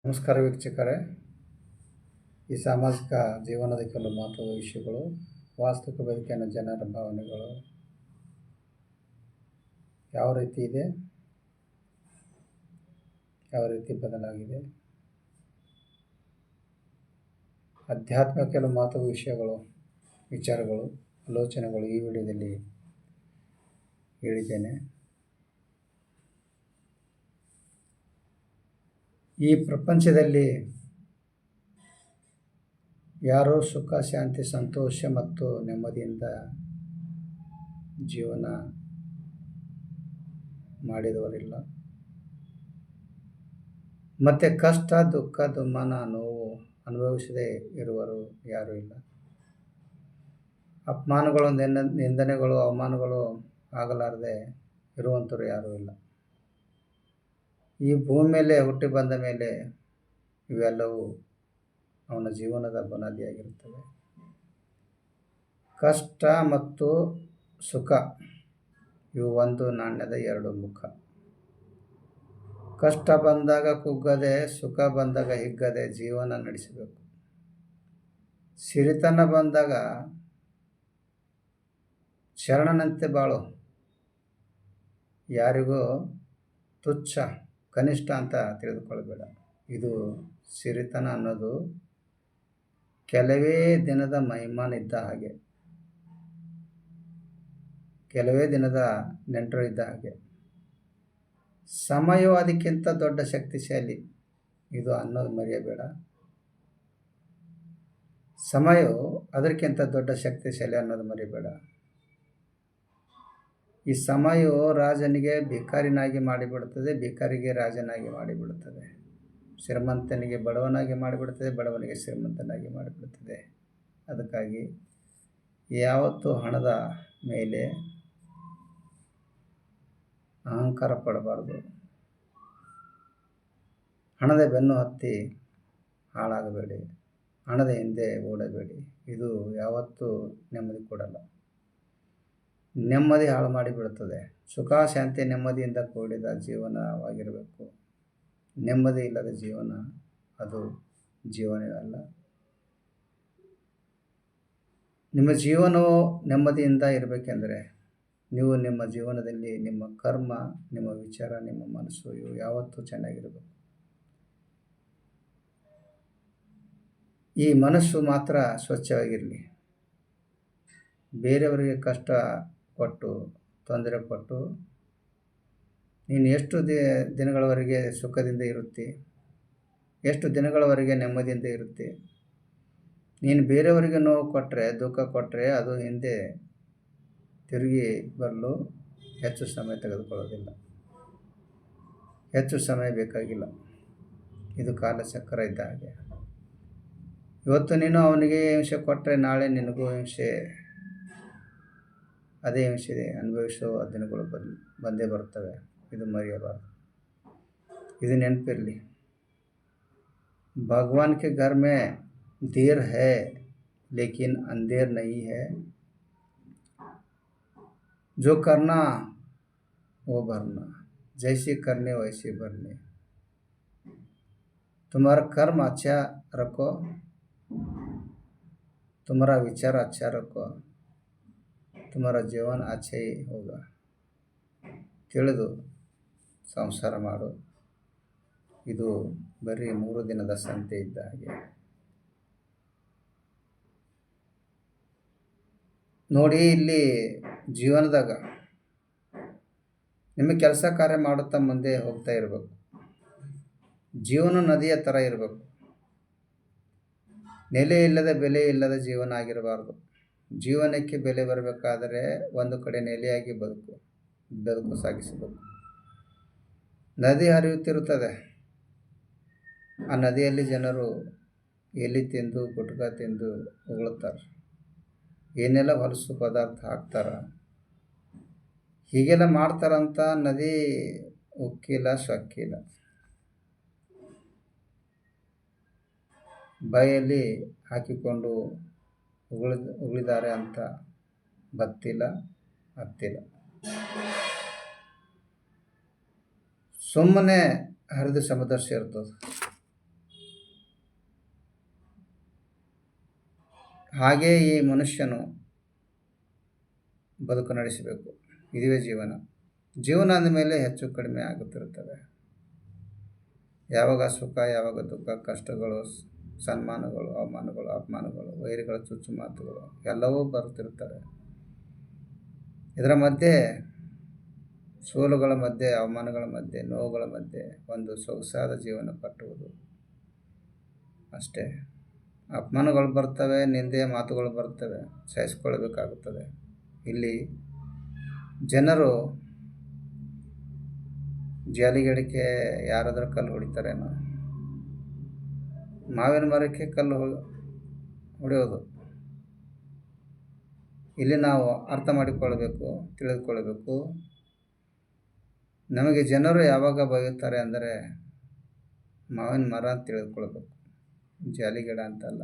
ನಮಸ್ಕಾರ ವೀಕ್ಷಕರೇ. ಈ ಸಾಮಾಜಿಕ ಜೀವನದ ಕೆಲವು ಮಹತ್ವದ ವಿಷಯಗಳು, ವಾಸ್ತವಿಕ ಬದುಕಿನ ಜನರ ಭಾವನೆಗಳು ಯಾವ ರೀತಿ ಇದೆ, ಯಾವ ರೀತಿ ಬದಲಾಗಿದೆ, ಅಧ್ಯಾತ್ಮ ಕೆಲವು ಮಹತ್ವದ ವಿಷಯಗಳು, ವಿಚಾರಗಳು, ಆಲೋಚನೆಗಳು ಈ ವಿಡಿಯೋದಲ್ಲಿ ಹೇಳಿದ್ದೇನೆ. ಈ ಪ್ರಪಂಚದಲ್ಲಿ ಯಾರೂ ಸುಖ, ಶಾಂತಿ, ಸಂತೋಷ ಮತ್ತು ನೆಮ್ಮದಿಯಿಂದ ಜೀವನ ಮಾಡಿದವರಿಲ್ಲ. ಮತ್ತು ಕಷ್ಟ, ದುಃಖ, ದುಮ್ಮಾನ, ನೋವು ಅನುಭವಿಸದೇ ಇರುವರು ಯಾರೂ ಇಲ್ಲ. ಅಪಮಾನಗಳು, ನಿಂದನೆಗಳು, ಅವಮಾನಗಳು ಆಗಲಾರದೆ ಇರುವಂಥವ್ರು ಯಾರೂ ಇಲ್ಲ. ಈ ಭೂಮಿ ಮೇಲೆ ಹುಟ್ಟಿ ಬಂದ ಮೇಲೆ ಇವೆಲ್ಲವೂ ಅವನ ಜೀವನದ ಬುನಾದಿಯಾಗಿರುತ್ತವೆ. ಕಷ್ಟ ಮತ್ತು ಸುಖ ಇವು ಒಂದು ನಾಣ್ಯದ ಎರಡು ಮುಖ. ಕಷ್ಟ ಬಂದಾಗ ಕುಗ್ಗದೆ, ಸುಖ ಬಂದಾಗ ಹಿಗ್ಗದೆ ಜೀವನ ನಡೆಸಬೇಕು. ಸಿರಿತನ ಬಂದಾಗ ಶರಣನಂತೆ ಬಾಳು. ಯಾರಿಗೂ ತುಚ್ಛ, ಕನಿಷ್ಠ ಅಂತ ತಿಳಿದುಕೊಳ್ಳಬೇಡ. ಇದು ಸಿರಿತನ ಅನ್ನೋದು ಕೆಲವೇ ದಿನದ ಮಹಿಮಾನ ಇದ್ದ ಹಾಗೆ, ಕೆಲವೇ ದಿನದ ನೆಂಟರು ಇದ್ದ ಹಾಗೆ. ಸಮಯವು ಅದಕ್ಕಿಂತ ದೊಡ್ಡ ಶಕ್ತಿಶಾಲಿ, ಇದು ಅನ್ನೋದು ಮರೆಯಬೇಡ. ಸಮಯವು ಅದಕ್ಕಿಂತ ದೊಡ್ಡ ಶಕ್ತಿಶಾಲಿ ಅನ್ನೋದು ಮರೆಯಬೇಡ. ಈ ಸಮಯವು ರಾಜನಿಗೆ ಭಿಕಾರಿನಾಗಿ ಮಾಡಿಬಿಡುತ್ತದೆ, ಭಿಕಾರಿಗೆ ರಾಜನಾಗಿ ಮಾಡಿಬಿಡುತ್ತದೆ. ಶ್ರೀಮಂತನಿಗೆ ಬಡವನಾಗಿ ಮಾಡಿಬಿಡುತ್ತದೆ, ಬಡವನಿಗೆ ಶ್ರೀಮಂತನಾಗಿ ಮಾಡಿಬಿಡುತ್ತದೆ. ಅದಕ್ಕಾಗಿ ಯಾವತ್ತೂ ಹಣದ ಮೇಲೆ ಅಹಂಕಾರ ಪಡಬಾರದು. ಹಣದ ಬೆನ್ನು ಹತ್ತಿ ಹಾಳಾಗಬೇಡಿ, ಹಣದ ಹಿಂದೆ ಓಡಬೇಡಿ. ಇದು ಯಾವತ್ತೂ ನೆಮ್ಮದಿ ಕೊಡಲ್ಲ, ನೆಮ್ಮದಿ ಹಾಳು ಮಾಡಿಬಿಡುತ್ತದೆ. ಸುಖ, ಶಾಂತಿ, ನೆಮ್ಮದಿಯಿಂದ ಕೂಡಿದ ಜೀವನವಾಗಿರಬೇಕು. ನೆಮ್ಮದಿ ಇಲ್ಲದ ಜೀವನ ಅದು ಜೀವನವೇ ಅಲ್ಲ. ನಿಮ್ಮ ಜೀವನವು ನೆಮ್ಮದಿಯಿಂದ ಇರಬೇಕೆಂದರೆ ನೀವು ನಿಮ್ಮ ಜೀವನದಲ್ಲಿ ನಿಮ್ಮ ಕರ್ಮ, ನಿಮ್ಮ ವಿಚಾರ, ನಿಮ್ಮ ಮನಸ್ಸು ಇವು ಯಾವತ್ತೂ ಚೆನ್ನಾಗಿರಬೇಕು. ಈ ಮನಸ್ಸು ಮಾತ್ರ ಸ್ವಚ್ಛವಾಗಿರಲಿ. ಬೇರೆಯವರಿಗೆ ಕಷ್ಟ ಕೊಟ್ಟು, ತೊಂದರೆ ಕೊಟ್ಟು ನೀನು ಎಷ್ಟು ದಿನಗಳವರೆಗೆ ಸುಖದಿಂದ ಇರುತ್ತೆ, ಎಷ್ಟು ದಿನಗಳವರೆಗೆ ನೆಮ್ಮದಿಯಿಂದ ಇರುತ್ತೆ. ನೀನು ಬೇರೆಯವರಿಗೆ ನೋವು ಕೊಟ್ಟರೆ, ದುಃಖ ಕೊಟ್ಟರೆ ಅದು ಹಿಂದೆ ತಿರುಗಿ ಬರಲು ಹೆಚ್ಚು ಸಮಯ ತೆಗೆದುಕೊಳ್ಳೋದಿಲ್ಲ, ಹೆಚ್ಚು ಸಮಯ ಬೇಕಾಗಿಲ್ಲ. ಇದು ಕಾಲಚಕ್ರ ಇದ್ದ ಹಾಗೆ. ಇವತ್ತು ನೀನು ಅವನಿಗೆ ಹಿಂಸೆ ಕೊಟ್ಟರೆ ನಾಳೆ ನಿನಗೂ ಹಿಂಸೆ, ಅದೇ ಹಿಂಸೆ ಅನುಭವಿಸುವ ದಿನಗಳು ಬಂದೇ ಬರ್ತವೆ. ಇದು ಮರೆಯಬಾರದು, ಇದು ನೆನಪಿರಲಿ. भगवान के घर में देर है लेकिन अंधेर नहीं है. जो करना वो भरना, जैसे करने वैसे भरने. तुम्हारा कर्म अच्छा रखो, तुम्हारा विचार अच्छा रखो, तुम्हारा जीवन अच्छा ही होगा. ತಿಳಿದು ಸಂಸಾರ ಮಾಡು. ಇದು ಬರೀ 3 ದಿನದ ಸಂತೆ ಇದ್ದ ಹಾಗೆ. ನೋಡಿ, ಇಲ್ಲಿ ಜೀವನದಾಗ ನಿಮ್ಮ ಕೆಲಸ ಕಾರ್ಯ ಮಾಡುತ್ತಾ ಮುಂದೆ ಹೋಗ್ತಾ ಇರಬೇಕು. ಜೀವನ ನದಿಯ ಥರ ಇರಬೇಕು. ನೆಲೆ ಇಲ್ಲದ, ಬೆಲೆ ಇಲ್ಲದ ಜೀವನ ಆಗಿರಬಾರ್ದು. ಜೀವನಕ್ಕೆ ಬೆಲೆ ಬರಬೇಕಾದರೆ ಒಂದು ಕಡೆ ನೆಲೆಯಾಗಿ ಬದುಕು ಸಾಗಿಸಬೇಕು. ನದಿ ಹರಿಯುತ್ತಿರುತ್ತದೆ. ಆ ನದಿಯಲ್ಲಿ ಜನರು ಎಲೆ ತಿಂದು, ಗುಟ್ಕಾ ತಿಂದು ಉಗುಳುತ್ತಾರೆ. ಏನೆಲ್ಲ ಹೊಲಸು ಪದಾರ್ಥ ಹಾಕ್ತಾರ, ಹೀಗೆಲ್ಲ ಮಾಡ್ತಾರಂತ ನದಿ ಉಕ್ಕಿಲ್ಲ, ಸೊಕ್ಕಿಲ್ಲ. ಬಾಯಲ್ಲಿ ಹಾಕಿಕೊಂಡು ಉಗುಳಿದ್ದಾರೆ ಅಂತ ಬತ್ತಿಲ್ಲ, ಹತ್ತಿಲ್ಲ. ಸುಮ್ಮನೆ ಹರಿದು ಸಮುದ್ರ ಸೇರ್ತದೆ. ಹಾಗೇ ಈ ಮನುಷ್ಯನು ಬದುಕು ನಡೆಸಬೇಕು. ಇದುವೇ ಜೀವನ. ಜೀವನ ಅಂದಮೇಲೆ ಹೆಚ್ಚು ಕಡಿಮೆ ಆಗುತ್ತಿರುತ್ತವೆ. ಯಾವಾಗ ಸುಖ, ಯಾವಾಗ ದುಃಖ, ಕಷ್ಟಗಳು, ಸನ್ಮಾನಗಳು, ಅವಮಾನಗಳು, ಅಪಮಾನಗಳು, ವೈರಿಗಳ ಚುಚ್ಚು ಮಾತುಗಳು ಎಲ್ಲವೂ ಬರುತ್ತಿರುತ್ತವೆ. ಇದರ ಮಧ್ಯೆ ಸೋಲುಗಳ ಮಧ್ಯೆ, ಅವಮಾನಗಳ ಮಧ್ಯೆ, ನೋವುಗಳ ಮಧ್ಯೆ ಒಂದು ಸೊಗಸಾದ ಜೀವನ ಕಟ್ಟುವುದು ಅಷ್ಟೇ. ಅಪಮಾನಗಳು ಬರ್ತವೆ, ನಿಂದೆಯ ಮಾತುಗಳು ಬರ್ತವೆ, ಸಹಿಸಿಕೊಳ್ಳಬೇಕಾಗುತ್ತದೆ. ಇಲ್ಲಿ ಜನರು ಜಾಲಿಗಡಿಕೆ ಯಾರಾದರೂ ಕಲ್ಲು ಹೊಡಿತಾರೇನೋ, ಮಾವಿನ ಮರಕ್ಕೆ ಕಲ್ಲು ಹೊಡೆಯೋದು. ಇಲ್ಲಿ ನಾವು ಅರ್ಥ ಮಾಡಿಕೊಳ್ಳಬೇಕು, ತಿಳಿದುಕೊಳ್ಳಬೇಕು. ನಮಗೆ ಜನರು ಯಾವಾಗ ಬೈಯುತ್ತಾರೆ ಅಂದರೆ ಮಾವಿನ ಮರ ಅಂತ ತಿಳಿದುಕೊಳ್ಬೇಕು, ಜಾಲಿಗಿಡ ಅಂತಲ್ಲ.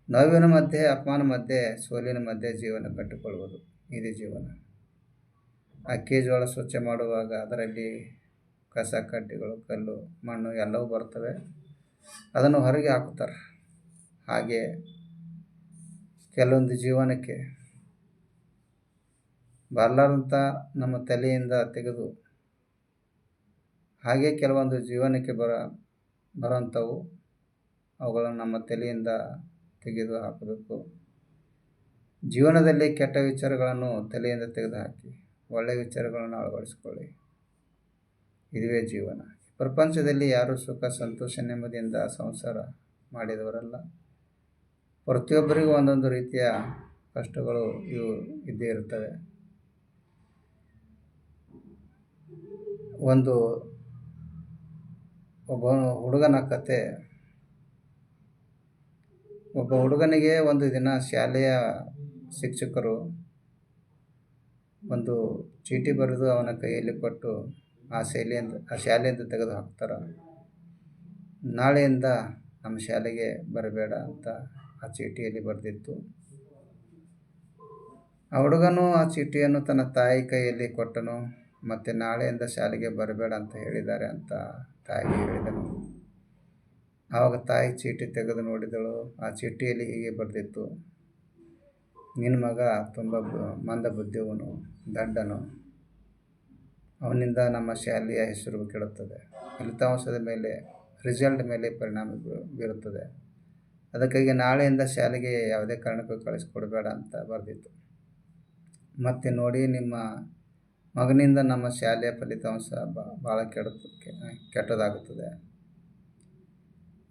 ನೋವಿನ ಮಧ್ಯೆ, ಅಪಮಾನ ಮಧ್ಯೆ, ಸೋಲಿನ ಮಧ್ಯೆ ಜೀವನ ಕಟ್ಟಿಕೊಳ್ಳುವುದು ಇದೇ ಜೀವನ. ಅಕ್ಕಿಜೋಳ ಸ್ವಚ್ಛ ಮಾಡುವಾಗ ಅದರಲ್ಲಿ ಕಸ, ಕಡ್ಡಿಗಳು, ಕಲ್ಲು, ಮಣ್ಣು ಎಲ್ಲವೂ ಬರ್ತವೆ. ಅದನ್ನು ಹೊರಗೆ ಹಾಕುತ್ತಾರೆ. ಹಾಗೆ ಕೆಲವೊಂದು ಜೀವನಕ್ಕೆ ಬರಲಾರಂಥ ನಮ್ಮ ತಲೆಯಿಂದ ತೆಗೆದು, ಹಾಗೆ ಕೆಲವೊಂದು ಜೀವನಕ್ಕೆ ಬರೋಂಥವು ಅವುಗಳನ್ನು ನಮ್ಮ ತಲೆಯಿಂದ ತೆಗೆದು ಹಾಕಬೇಕು. ಜೀವನದಲ್ಲಿ ಕೆಟ್ಟ ವಿಚಾರಗಳನ್ನು ತಲೆಯಿಂದ ತೆಗೆದುಹಾಕಿ ಒಳ್ಳೆಯ ವಿಚಾರಗಳನ್ನು ಅಳವಡಿಸಿಕೊಳ್ಳಿ. ಇದುವೇ ಜೀವನ. ಪ್ರಪಂಚದಲ್ಲಿ ಯಾರೂ ಸುಖ, ಸಂತೋಷ, ನೆಮ್ಮದಿಯಿಂದ ಸಂಸಾರ ಮಾಡಿದವರಲ್ಲ. ಪ್ರತಿಯೊಬ್ಬರಿಗೂ ಒಂದೊಂದು ರೀತಿಯ ಕಷ್ಟಗಳು ಇವು ಇದ್ದೇ ಇರುತ್ತವೆ. ಒಬ್ಬ ಹುಡುಗನ ಕತೆ. ಒಬ್ಬ ಹುಡುಗನಿಗೆ ಒಂದು ದಿನ ಶಾಲೆಯ ಶಿಕ್ಷಕರು ಒಂದು ಚೀಟಿ ಬರೆದು ಅವನ ಕೈಯಲ್ಲಿ ಕೊಟ್ಟು ಆ ಶಾಲೆಯಿಂದ ತೆಗೆದು ಹಾಕ್ತಾರೆ. ನಾಳೆಯಿಂದ ನಮ್ಮ ಶಾಲೆಗೆ ಬರಬೇಡ ಅಂತ ಆ ಚೀಟಿಯಲ್ಲಿ ಬರೆದಿತ್ತು. ಆ ಹುಡುಗನು ಆ ಚೀಟಿಯನ್ನು ತನ್ನ ತಾಯಿ ಕೈಯಲ್ಲಿ ಕೊಟ್ಟನು. ಮತ್ತು ನಾಳೆಯಿಂದ ಶಾಲೆಗೆ ಬರಬೇಡ ಅಂತ ಹೇಳಿದ್ದಾರೆ ಅಂತ ತಾಯಿಗೆ ಹೇಳಿದನು. ಆವಾಗ ತಾಯಿ ಚೀಟಿ ತೆಗೆದು ನೋಡಿದಳು. ಆ ಚೀಟಿಯಲ್ಲಿ ಹೀಗೆ ಬರೆದಿತ್ತು: ನಿನ್ನ ಮಗ ತುಂಬ ಮಂದ ಬುದ್ಧಿಯವನು, ದಡ್ಡನು. ಅವನಿಂದ ನಮ್ಮ ಶಾಲೆಯ ಹೆಸರು ಕೆಡುತ್ತದೆ. ಫಲಿತಾಂಶದ ಮೇಲೆ, ರಿಸಲ್ಟ್ ಮೇಲೆ ಪರಿಣಾಮ ಬೀರುತ್ತದೆ. ಅದಕ್ಕಾಗಿ ನಾಳೆಯಿಂದ ಶಾಲೆಗೆ ಯಾವುದೇ ಕಾರಣಕ್ಕೂ ಕಳಿಸ್ಕೊಡ್ಬೇಡ ಅಂತ ಬರೆದಿತ್ತು. ಮತ್ತು ನೋಡಿ, ನಿಮ್ಮ ಮಗನಿಂದ ನಮ್ಮ ಶಾಲೆಯ ಫಲಿತಾಂಶ ಭಾಳ ಕೆಟ್ಟದಾಗುತ್ತದೆ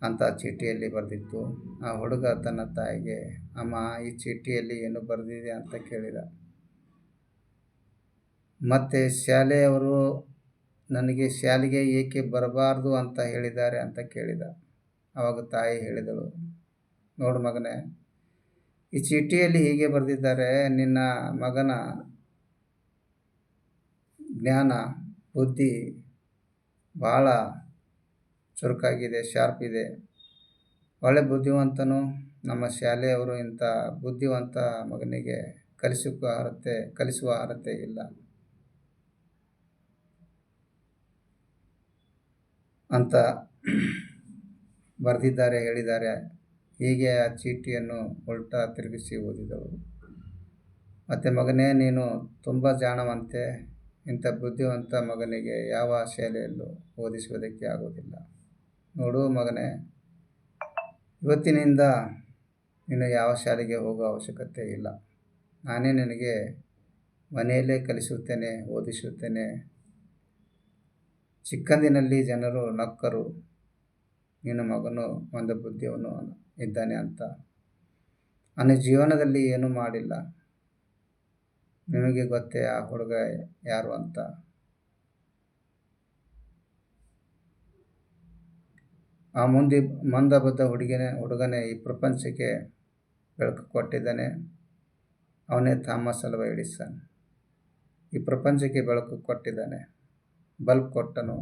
ಅಂತ ಚೀಟಿಯಲ್ಲಿ ಬರೆದಿತ್ತು. ಆ ಹುಡುಗ ತನ್ನ ತಾಯಿಗೆ, ಅಮ್ಮ, ಈ ಚೀಟಿಯಲ್ಲಿ ಏನು ಬರೆದಿದೆ ಅಂತ ಕೇಳಿದ. ಮತ್ತು ಶಾಲೆಯವರು ನನಗೆ ಶಾಲೆಗೆ ಏಕೆ ಬರಬಾರ್ದು ಅಂತ ಹೇಳಿದ್ದಾರೆ ಅಂತ ಕೇಳಿದ. ಆವಾಗ ತಾಯಿ ಹೇಳಿದಳು, ನೋಡು ಮಗನೇ, ಈ ಚೀಟಿಯಲ್ಲಿ ಹೀಗೆ ಬರೆದಿದ್ದಾರೆ: ನಿನ್ನ ಮಗನ ಜ್ಞಾನ, ಬುದ್ಧಿ ಭಾಳ ಚುರುಕಾಗಿದೆ, ಶಾರ್ಪ್ ಇದೆ, ಒಳ್ಳೆ ಬುದ್ಧಿವಂತನು. ನಮ್ಮ ಶಾಲೆಯವರು ಇಂಥ ಬುದ್ಧಿವಂತ ಮಗನಿಗೆ ಕಲಿಸುವ ಅರ್ಹತೆ ಇಲ್ಲ ಅಂತ ಬರೆದಿದ್ದಾರೆ, ಹೇಳಿದ್ದಾರೆ. ಹೀಗೆ ಆ ಚೀಟಿಯನ್ನು ಉಲ್ಟಾ ತಿರುಗಿಸಿ ಓದಿದಳು. ಮತ್ತು ಮಗನೇ, ನೀನು ತುಂಬ ಜಾಣವಂತೆ. ಇಂಥ ಬುದ್ಧಿವಂತ ಮಗನಿಗೆ ಯಾವ ಶಾಲೆಯಲ್ಲೂ ಓದಿಸುವುದಕ್ಕೆ ಆಗುವುದಿಲ್ಲ. ನೋಡು ಮಗನೇ, ಇವತ್ತಿನಿಂದ ನೀನು ಯಾವ ಶಾಲೆಗೆ ಹೋಗುವ ಅವಶ್ಯಕತೆ ಇಲ್ಲ. ನಾನೇ ನಿನಗೆ ಮನೆಯಲ್ಲೇ ಕಲಿಸುತ್ತೇನೆ, ಓದಿಸುತ್ತೇನೆ. ಚಿಕ್ಕಂದಿನಲ್ಲಿ ಜನರು ನಕ್ಕರು, ನಿನ್ನ ಮಗನು ಮಂದ ಬುದ್ಧಿಯವನು ಇದ್ದಾನೆ ಅಂತ. ಅವನ ಜೀವನದಲ್ಲಿ ಏನೂ ಮಾಡಿಲ್ಲ. ನಿಮಗೆ ಗೊತ್ತೇ ಆ ಹುಡುಗ ಯಾರು ಅಂತ. ಆ ಮಂದಬುದ್ಧ ಹುಡುಗನೇ ಈ ಪ್ರಪಂಚಕ್ಕೆ ಬೆಳಕು ಕೊಟ್ಟಿದ್ದಾನೆ. ಅವನೇ ಥಾಮಸ್ ಅಲ್ವಾ ಎಡಿಸನ್. ಈ ಪ್ರಪಂಚಕ್ಕೆ ಬೆಳಕು ಕೊಟ್ಟಿದ್ದಾನೆ, ಬಲ್ಬ್ ಕೊಟ್ಟನು.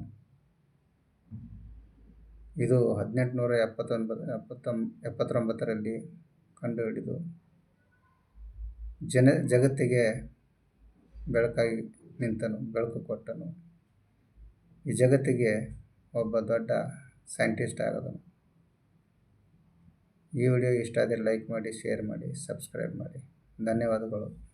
ಇದು 1879ರಲ್ಲಿ ಕಂಡುಹಿಡಿದು ಜಗತ್ತಿಗೆ ಬೆಳಕಾಗಿ ನಿಂತನು, ಬೆಳಕು ಕೊಟ್ಟನು. ಈ ಜಗತ್ತಿಗೆ ಒಬ್ಬ ದೊಡ್ಡ ಸೈಂಟಿಸ್ಟ್ ಆದನು. ಈ ವಿಡಿಯೋ ಇಷ್ಟ ಆದರೆ ಲೈಕ್ ಮಾಡಿ, ಶೇರ್ ಮಾಡಿ, ಸಬ್ಸ್ಕ್ರೈಬ್ ಮಾಡಿ. ಧನ್ಯವಾದಗಳು.